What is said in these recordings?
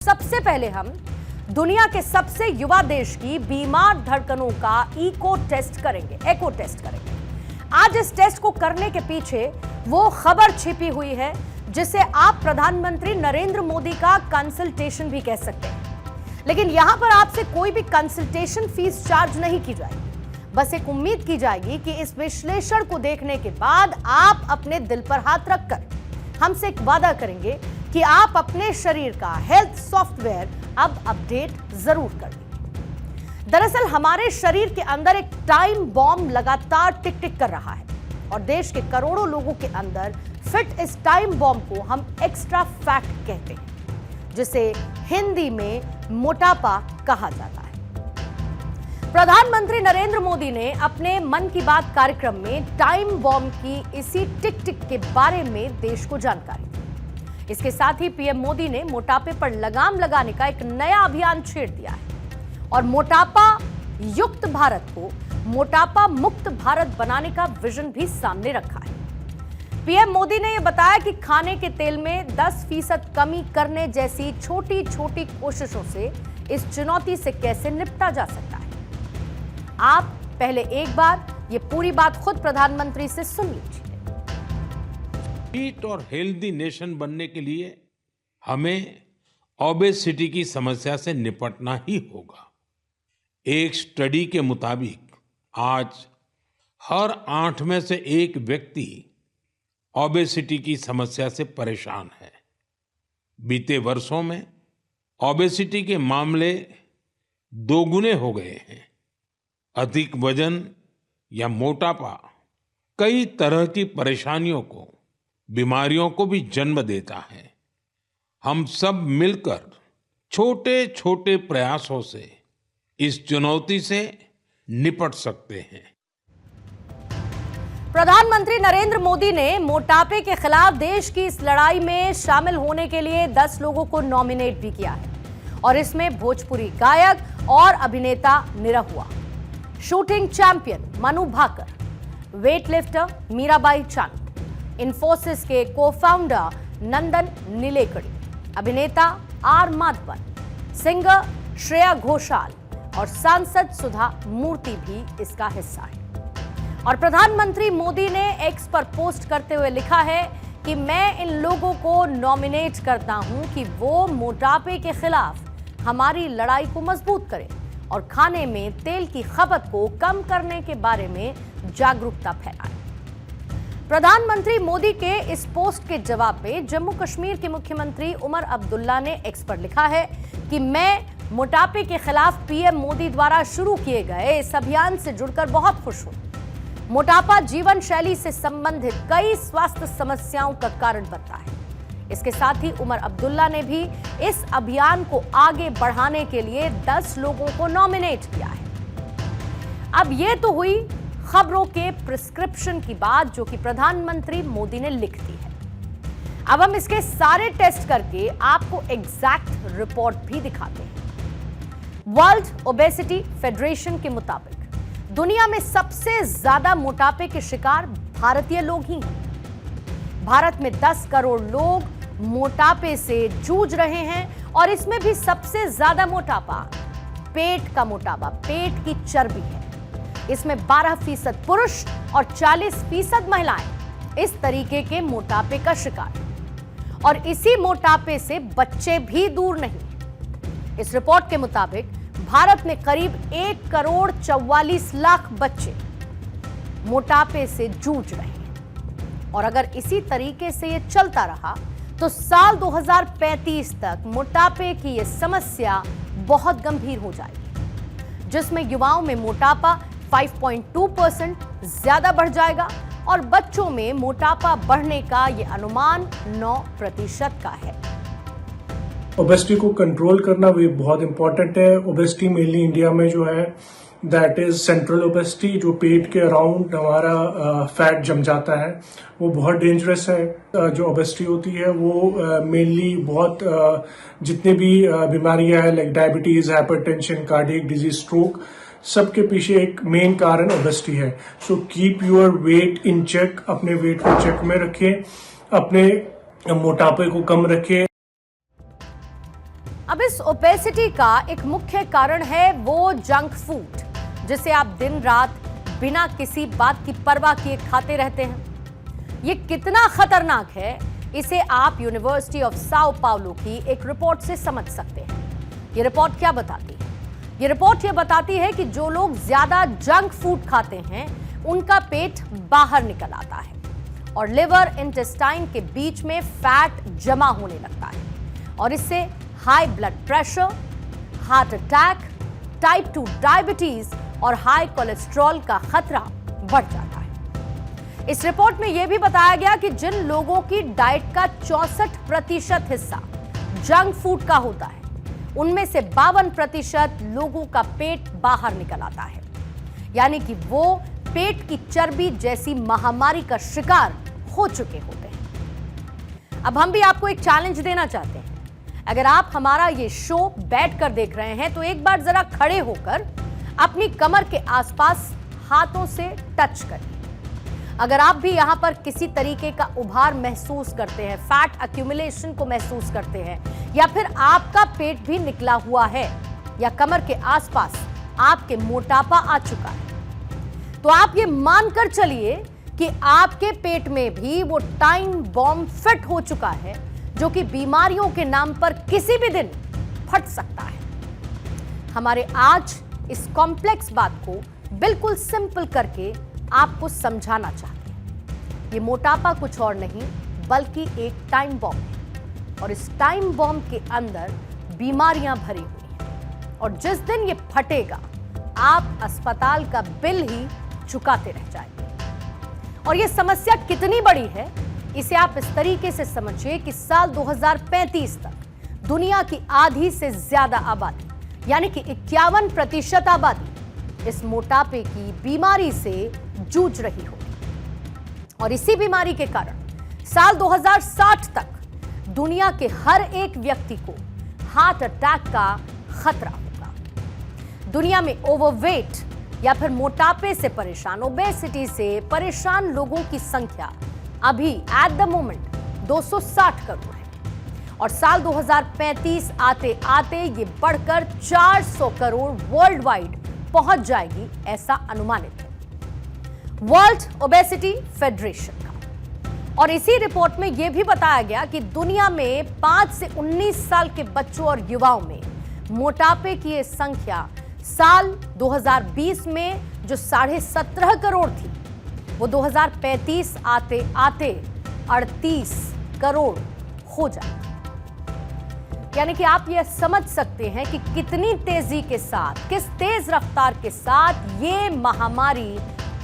सबसे पहले हम दुनिया के सबसे युवा देश की बीमार धड़कनों का एको टेस्ट करेंगे। आज इस टेस्ट को करने के पीछे वो खबर छिपी हुई है जिसे आप प्रधानमंत्री नरेंद्र मोदी का कंसल्टेशन भी कह सकते हैं। लेकिन यहां पर आपसे कोई भी कंसल्टेशन फीस चार्ज नहीं की जाएगी। बस एक उम्मीद की जाएगी कि इस विश्लेषण को देखने के बाद आप अपने दिल पर हाथ रखकर हमसे एक वादा करेंगे कि आप अपने शरीर का हेल्थ सॉफ्टवेयर अब अपडेट जरूर कर दें। दरअसल हमारे शरीर के अंदर एक टाइम बॉम्ब लगातार टिक टिक कर रहा है और देश के करोड़ों लोगों के अंदर फिट इस टाइम बॉम्ब को हम एक्स्ट्रा फैट कहते हैं, जिसे हिंदी में मोटापा कहा जाता है। प्रधानमंत्री नरेंद्र मोदी ने अपने मन की बात कार्यक्रम में टाइम बॉम्ब की इसी टिक टिक के बारे में देश को जानकारी दी। इसके साथ ही पीएम मोदी ने मोटापे पर लगाम लगाने का एक नया अभियान छेड़ दिया है और मोटापा युक्त भारत को मोटापा मुक्त भारत बनाने का विजन भी सामने रखा है। पीएम मोदी ने यह बताया कि खाने के तेल में 10% कमी करने जैसी छोटी छोटी कोशिशों से इस चुनौती से कैसे निपटा जा सकता है। आप पहले एक बार ये पूरी बात खुद प्रधानमंत्री से सुन लीजिए। फिट और हेल्दी नेशन बनने के लिए हमें ओबेसिटी की समस्या से निपटना ही होगा। एक स्टडी के मुताबिक आज हर 8 में से 1 व्यक्ति ओबेसिटी की समस्या से परेशान है। बीते वर्षों में ओबेसिटी के मामले दोगुने हो गए हैं। अधिक वजन या मोटापा कई तरह की परेशानियों को, बीमारियों को भी जन्म देता है। हम सब मिलकर छोटे छोटे प्रयासों से इस चुनौती से निपट सकते हैं। प्रधानमंत्री नरेंद्र मोदी ने मोटापे के खिलाफ देश की इस लड़ाई में शामिल होने के लिए 10 लोगों को नॉमिनेट भी किया है और इसमें भोजपुरी गायक और अभिनेता Nirahua, shooting champion Manu Bhaker, weightlifter Mirabai Chanu, Infosys के को-फाउंडर नंदन नीलेकणी, अभिनेता आर माधवन, सिंगर श्रेया घोषाल और सांसद सुधा मूर्ति भी इसका हिस्सा है। और प्रधानमंत्री मोदी ने एक्स पर पोस्ट करते हुए लिखा है कि मैं इन लोगों को नॉमिनेट करता हूं कि वो मोटापे के खिलाफ हमारी लड़ाई को मजबूत करें और खाने में तेल की खपत को कम करने के बारे में जागरूकता फैलाएं। प्रधानमंत्री मोदी के इस पोस्ट के जवाब में जम्मू कश्मीर के मुख्यमंत्री उमर अब्दुल्ला ने एक्स पर लिखा है कि मैं मोटापे के खिलाफ पीएम मोदी द्वारा शुरू किए गए इस अभियान से जुड़कर बहुत खुश हूं। मोटापा जीवन शैली से संबंधित कई स्वास्थ्य समस्याओं का कारण बनता है। इसके साथ ही उमर अब्दुल्ला ने भी इस अभियान को आगे बढ़ाने के लिए 10 लोगों को नॉमिनेट किया है। अब ये तो हुई खबरों के प्रिस्क्रिप्शन की बात जो कि प्रधानमंत्री मोदी ने लिख दी है। अब हम इसके सारे टेस्ट करके आपको एग्जैक्ट रिपोर्ट भी दिखाते हैं। वर्ल्ड ओबेसिटी फेडरेशन के मुताबिक दुनिया में सबसे ज्यादा मोटापे के शिकार भारतीय लोग ही हैं। भारत में 10 करोड़ लोग मोटापे से जूझ रहे हैं और इसमें भी सबसे ज्यादा मोटापा पेट का मोटापा, पेट की चर्बी है। इसमें 12% पुरुष और 40% महिलाएं इस तरीके के मोटापे का शिकार हैं और इसी मोटापे से बच्चे भी दूर नहीं। इस रिपोर्ट के मुताबिक भारत में करीब 1 करोड़ 44 लाख बच्चे मोटापे से जूझ रहे हैं और अगर इसी तरीके से ये चलता रहा तो साल 2035 तक मोटापे की ये समस्या बहुत गंभीर हो जाएगी, जिसमें युवाओं में मोटापा 5.2% ज्यादा बढ़ जाएगा और बच्चों में मोटापा बढ़ने का यह अनुमान 9% का है। ओबेसिटी को कंट्रोल करना भी बहुत इंपॉर्टेंट है। ओबेसिटी मेनली इंडिया में जो है दैट इज सेंट्रल ओबेसिटी, जो पेट के अराउंड हमारा फैट जम जाता है, वो बहुत डेंजरस है। जो ओबेसिटी होती है वो मेनली बहुत जितने भी बीमारियां हैं like diabetes, hypertension, cardiac disease, stroke, सबके पीछे एक मेन कारण ओबेसिटी है। So keep your weight in check, अपने वेट को चेक में रखें, अपने मोटापे को कम रखें। अब इस ओबेसिटी का एक मुख्य कारण है वो जंक फूड, जिसे आप दिन रात बिना किसी बात की परवाह किए खाते रहते हैं। ये कितना खतरनाक है, इसे आप यूनिवर्सिटी ऑफ साओ पाउलो की एक रिपोर्ट से समझ सकते हैं। ये रिपोर्ट क्या बताती है? ये रिपोर्ट ये बताती है कि जो लोग ज्यादा जंक फूड खाते हैं उनका पेट बाहर निकल आता है और लिवर इंटेस्टाइन के बीच में फैट जमा होने लगता है और इससे high blood pressure, heart attack, type 2 diabetes और हाई कोलेस्ट्रॉल का खतरा बढ़ जाता है। इस रिपोर्ट में यह भी बताया गया कि जिन लोगों की डाइट का 64% हिस्सा जंक फूड का होता है, उनमें से 52% लोगों का पेट बाहर निकल आता है, यानी कि वो पेट की चर्बी जैसी महामारी का शिकार हो चुके होते हैं। अब हम भी आपको एक चैलेंज देना चाहते हैं। अगर आप हमारा ये शो बैठकर देख रहे हैं तो एक बार जरा खड़े होकर अपनी कमर के आसपास हाथों से टच करिए। अगर आप भी यहां पर किसी तरीके का उभार महसूस करते हैं, फैट एक्यूमुलेशन को महसूस करते हैं, या फिर आपका पेट भी निकला हुआ है या कमर के आसपास आपके मोटापा आ चुका है, तो आप ये मानकर चलिए कि आपके पेट में भी वो टाइम बॉम्ब फिट हो चुका है जो कि बीमारियों के नाम पर किसी भी दिन फट सकता है। हमारे आज इस कॉम्प्लेक्स बात को बिल्कुल सिंपल करके आपको समझाना चाहते हैं। ये मोटापा कुछ और नहीं बल्कि एक टाइम बॉम्ब है और इस टाइम बॉम्ब के अंदर बीमारियां भरी हुई हैं और जिस दिन ये फटेगा आप अस्पताल का बिल ही चुकाते रह जाएंगे। और ये समस्या कितनी बड़ी है इसे आप इस तरीके से समझिए कि साल 2035 तक दुनिया की आधी से ज्यादा आबादी यानी कि 51% आबादी इस मोटापे की बीमारी से जूझ रही होगी और इसी बीमारी के कारण साल 2060 तक दुनिया के हर एक व्यक्ति को हार्ट अटैक का खतरा होगा। दुनिया में ओवरवेट या फिर मोटापे से परेशान, ओबेसिटी से परेशान लोगों की संख्या अभी एट द मोमेंट 260 करोड़ है और साल 2035 आते आते ये बढ़कर 400 करोड़ वर्ल्ड वाइड पहुंच जाएगी, ऐसा अनुमानित है वर्ल्ड ओबेसिटी फेडरेशन का। और इसी रिपोर्ट में यह भी बताया गया कि दुनिया में 5 से 19 साल के बच्चों और युवाओं में मोटापे की ये संख्या साल 2020 में जो 17.5 करोड़ थी वो 2035 आते आते 38 करोड़ हो जाएगी। यानी कि आप यह समझ सकते हैं कि कितनी तेजी के साथ, किस तेज रफ्तार के साथ ये महामारी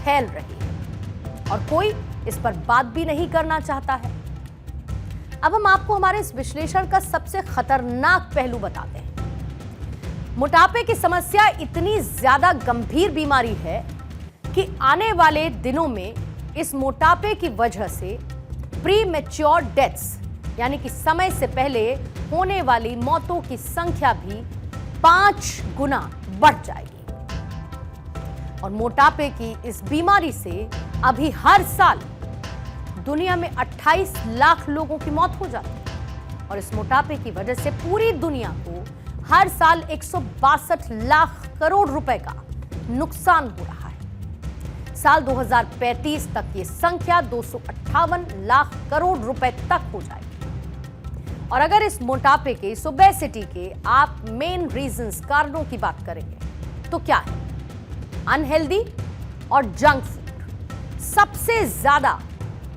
फैल रही है और कोई इस पर बात भी नहीं करना चाहता है। अब हम आपको हमारे इस विश्लेषण का सबसे खतरनाक पहलू बताते हैं। मोटापे की समस्या इतनी ज्यादा गंभीर बीमारी है कि आने वाले दिनों में इस मोटापे की वजह से प्री मैच्योर डेथ्स यानी कि समय से पहले होने वाली मौतों की संख्या भी 5 गुना बढ़ जाएगी। और मोटापे की इस बीमारी से अभी हर साल दुनिया में 28 लाख लोगों की मौत हो जाती है और इस मोटापे की वजह से पूरी दुनिया को हर साल 162 लाख करोड़ रुपए का नुकसान हो रहा है। साल 2035 तक ये संख्या 258 लाख करोड़ रुपए तक हो जाएगी। और अगर इस मोटापे के, इस ओबेसिटी के आप मेन रीजंस, कारणों की बात करेंगे तो क्या है? अनहेल्दी और जंक फूड सबसे ज्यादा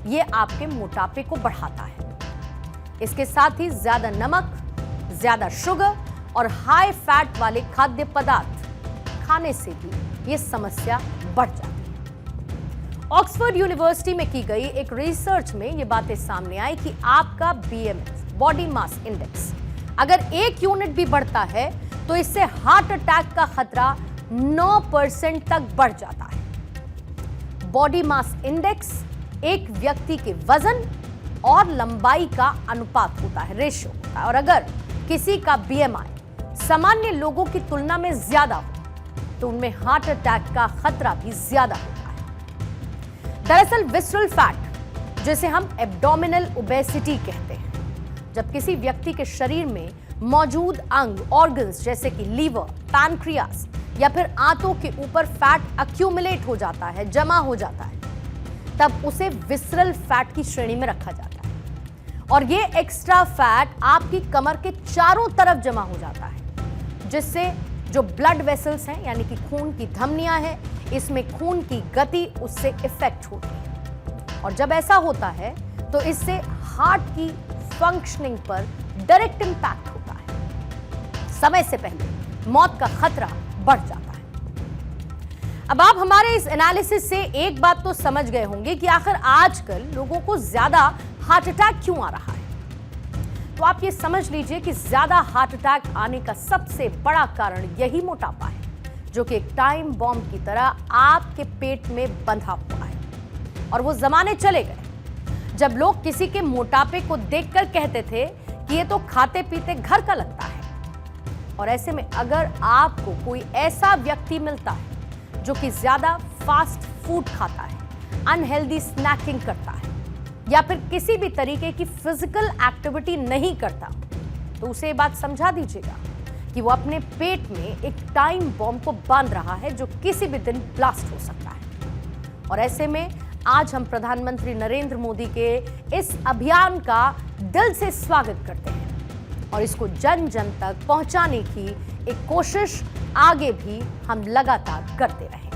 ये आपके मोटापे को बढ़ाता है। इसके साथ ही ज्यादा नमक, ज्यादा शुगर और हाई फैट वाले खाद्य पदार्थ खाने से भी ये समस्या बढ़ जाती है। ऑक्सफोर्ड यूनिवर्सिटी में की गई एक रिसर्च में ये बातें सामने आई कि आपका BMI, बॉडी मास इंडेक्स, अगर 1 यूनिट भी बढ़ता है तो इससे हार्ट अटैक का खतरा 9% तक बढ़ जाता है। बॉडी मास इंडेक्स एक व्यक्ति के वजन और लंबाई का अनुपात होता है, रेशियो होता है, और अगर किसी का BMI सामान्य लोगों की तुलना में ज्यादा हो तो उनमें हार्ट अटैक का खतरा भी ज्यादा होता है। दरअसल विसरल फैट, जिसे हम एब्डोमिनल ओबेसिटी कहते हैं, जब किसी व्यक्ति के शरीर में मौजूद अंग ऑर्गन्स जैसे कि लीवर, पैनक्रियास या फिर आंतों के ऊपर फैट अक्यूमुलेट हो जाता है, जमा हो जाता है, तब उसे विसरल फैट की श्रेणी में रखा जाता है। और ये एक्स्ट्रा फैट आपकी कमर के चारों तरफ जमा हो जाता है, जिससे जो ब्लड वेसल्स हैं यानी कि खून की धमनियां हैं, इसमें खून की गति उससे इफेक्ट होती है। और जब ऐसा होता है तो इससे हार्ट की फंक्शनिंग पर डायरेक्ट इंपैक्ट होता है। समय से पहले मौत का खतरा बढ़ जाता है। अब आप हमारे इस एनालिसिस से एक बात तो समझ गए होंगे कि आखिर आजकल लोगों को ज्यादा हार्ट अटैक क्यों आ रहा है। तो आप ये समझ लीजिए कि ज्यादा हार्ट अटैक आने का सबसे बड़ा कारण यही मोटापा है, जो कि एक टाइम बॉम्ब की तरह आपके पेट में बंधा हुआ है। और वो जमाने चले गए जब लोग किसी के मोटापे को देखकर कहते थे कि ये तो खाते पीते घर का लगता है। और ऐसे में अगर आपको कोई ऐसा व्यक्ति मिलता है जो कि ज्यादा फास्ट फूड खाता है, अनहेल्दी स्नैकिंग करता है या फिर किसी भी तरीके की फिजिकल एक्टिविटी नहीं करता, तो उसे ये बात समझा दीजिएगा कि वो अपने पेट में एक टाइम बॉम्ब को बांध रहा है जो किसी भी दिन ब्लास्ट हो सकता है। और ऐसे में आज हम प्रधानमंत्री नरेंद्र मोदी के इस अभियान का दिल से स्वागत करते हैं और इसको जन जन तक पहुंचाने की एक कोशिश आगे भी हम लगातार करते रहें।